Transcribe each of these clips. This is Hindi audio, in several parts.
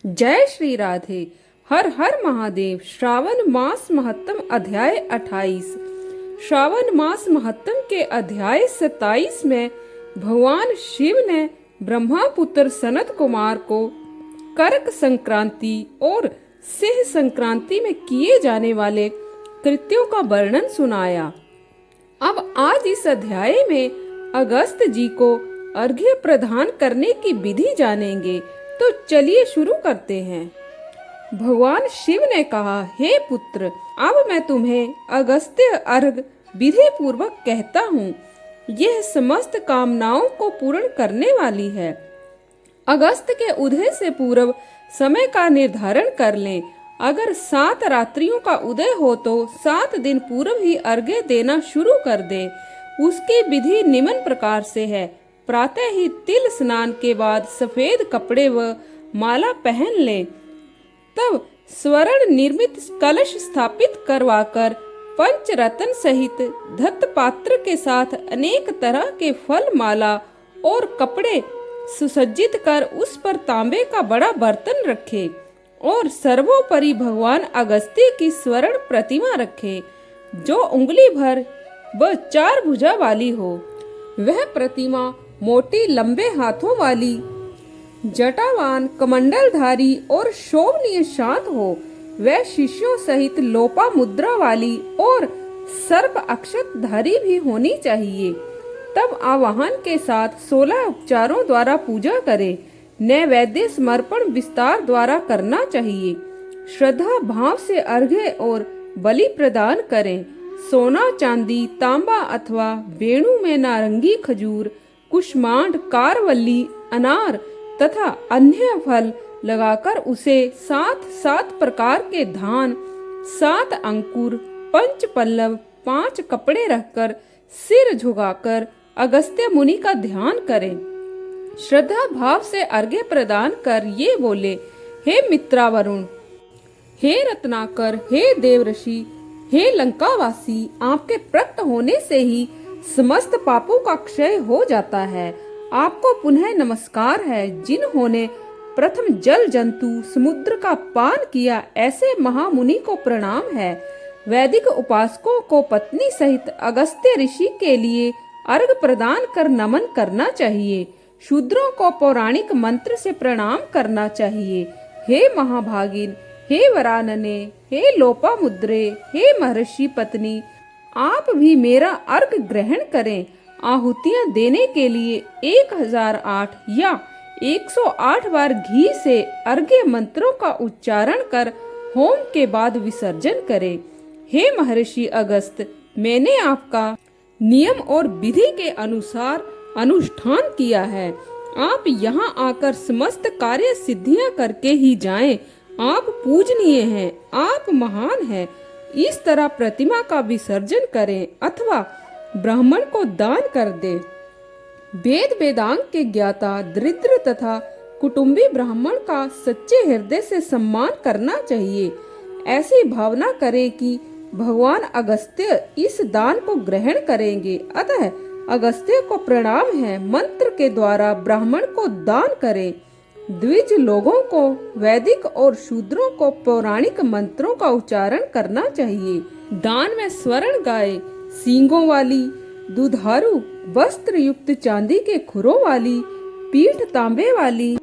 जय श्री राधे। हर हर महादेव। श्रावण मास महत्तम अध्याय 28। श्रावण मास महत्तम के अध्याय 27 में भगवान शिव ने ब्रह्मा पुत्र सनत कुमार को कर्क संक्रांति और सिंह संक्रांति में किए जाने वाले कृत्यों का वर्णन सुनाया। अब आज इस अध्याय में अगस्त जी को अर्घ्य प्रदान करने की विधि जानेंगे। तो चलिए शुरू करते हैं। भगवान शिव ने कहा, हे पुत्र, अब मैं तुम्हें अगस्त्य अर्घ विधि पूर्वक कहता हूँ। यह समस्त कामनाओं को पूर्ण करने वाली है। अगस्त के उदय से पूर्व समय का निर्धारण कर लें। अगर 7 रात्रियों का उदय हो तो 7 दिन पूर्व ही अर्घ्य देना शुरू कर दें। उसकी विधि निम्न प्रकार से है। प्रातः ही तिल स्नान के बाद सफेद कपड़े व माला पहन लें। तब स्वर्ण निर्मित कलश स्थापित करवाकर पंचरत्न सहित धत पात्र के साथ अनेक तरह के फल, माला और कपड़े सुसज्जित कर उस पर तांबे का बड़ा बर्तन रखे और सर्वोपरि भगवान अगस्त्य की स्वर्ण प्रतिमा रखे, जो उंगली भर व 4 भुजा वाली हो। वह प्रतिमा मोटी लंबे हाथों वाली, जटावान, कमंडलधारी और शोभनीय शांत हो। वह शिष्यों सहित लोपा मुद्रा वाली और सर्प अक्षत धारी भी होनी चाहिए। तब आवाहन के साथ 16 उपचारों द्वारा पूजा करें। नैवेद्य समर्पण विस्तार द्वारा करना चाहिए। श्रद्धा भाव से अर्घ्य और बलि प्रदान करें। सोना, चांदी, तांबा अथवा वेणु में नारंगी, खजूर, कुष्मांड, कारवल्ली, अनार तथा अन्य फल लगाकर उसे 7 प्रकार के धान, 7 अंकुर, 5 पल्लव, 5 कपड़े रखकर सिर झुकाकर अगस्त्य मुनि का ध्यान करें। श्रद्धा भाव से अर्घ्य प्रदान कर ये बोले, हे मित्रावरुण, हे रत्नाकर, हे देवऋषि, हे लंकावासी, आपके प्रकट होने से ही समस्त पापों का क्षय हो जाता है। आपको पुनः नमस्कार है। जिन्होंने प्रथम जल जंतु समुद्र का पान किया, ऐसे महामुनि को प्रणाम है। वैदिक उपासकों को पत्नी सहित अगस्त्य ऋषि के लिए अर्घ प्रदान कर नमन करना चाहिए। शूद्रों को पौराणिक मंत्र से प्रणाम करना चाहिए। हे महाभागिन, हे वरानने, हे लोपामुद्रे, हे महर्षि पत्नी, आप भी मेरा अर्घ ग्रहण करें। आहुतियां देने के लिए 1008 या 108 बार घी से अर्घ्य मंत्रों का उच्चारण कर होम के बाद विसर्जन करें। हे महर्षि अगस्त, मैंने आपका नियम और विधि के अनुसार अनुष्ठान किया है। आप यहाँ आकर समस्त कार्य सिद्धियां करके ही जाएं। आप पूजनीय हैं, आप महान हैं। इस तरह प्रतिमा का विसर्जन करें अथवा ब्राह्मण को दान कर दे। वेद वेदांग के ज्ञाता, दरिद्र तथा कुटुंबी ब्राह्मण का सच्चे हृदय से सम्मान करना चाहिए। ऐसी भावना करें कि भगवान अगस्त्य इस दान को ग्रहण करेंगे। अतः अगस्त्य को प्रणाम है। मंत्र के द्वारा ब्राह्मण को दान करें। द्विज लोगों को वैदिक और शूद्रों को पौराणिक मंत्रों का उच्चारण करना चाहिए। दान में स्वर्ण गाय, सींगों वाली, दुधारू वस्त्र युक्त चांदी के खुरों वाली, पीठ तांबे वाली,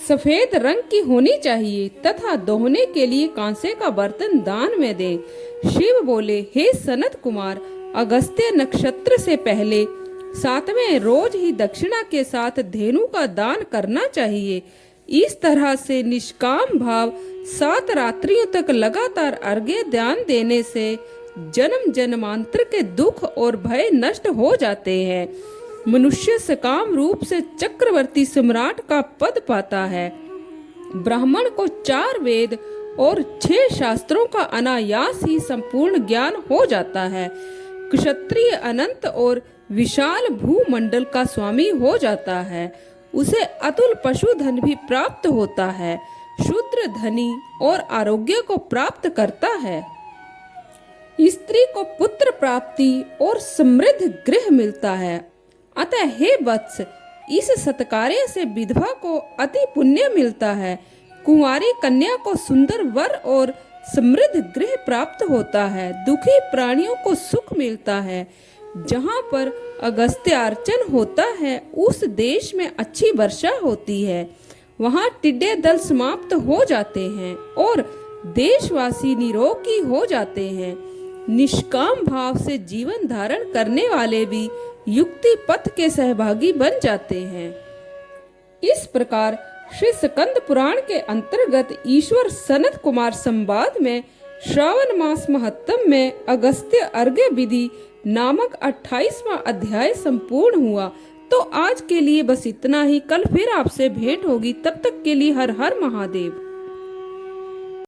सफेद रंग की होनी चाहिए तथा दोहने के लिए कांसे का बर्तन दान में दें। शिव बोले, हे सनत कुमार, अगस्त्य नक्षत्र से पहले 7वें रोज ही दक्षिणा के साथ धेनु का दान करना चाहिए। इस तरह से निष्काम भाव 7 रात्रियों तक लगातार अर्घ्य दान देने से जन्म जन्मांतर के दुख और भय नष्ट हो जाते हैं। मनुष्य सकाम रूप से चक्रवर्ती सम्राट का पद पाता है। ब्राह्मण को 4 वेद और 6 शास्त्रों का अनायास ही संपूर्ण ज्ञान हो जाता है। क्षत्रिय अनंत और विशाल भूमंडल का स्वामी हो जाता है। उसे अतुल पशुधन भी प्राप्त होता है। शूद्र धनी और आरोग्य को प्राप्त करता है। स्त्री को पुत्र प्राप्ति और समृद्ध गृह मिलता है। अतः हे वत्स, इस सत्कार्य से विधवा को अति पुण्य मिलता है, कुंवारी कन्या को सुंदर वर और समृद्ध गृह प्राप्त होता है। दुखी प्राणियों को सुख मिलता है। जहाँ पर अगस्त्यार्चन होता है उस देश में अच्छी वर्षा होती है। वहाँ टिड्डे दल समाप्त हो जाते हैं और देशवासी निरोगी हो जाते हैं। निष्काम भाव से जीवन धारण करने वाले भी युक्ति पथ के सहभागी बन जाते हैं। इस प्रकार श्री स्कंद पुराण के अंतर्गत ईश्वर सनत कुमार संवाद में श्रावण मास महत्तम में अगस्त्य अर्घ्य विधि नामक 28वां अध्याय संपूर्ण हुआ। तो आज के लिए बस इतना ही। कल फिर आपसे भेंट होगी। तब तक के लिए हर हर महादेव।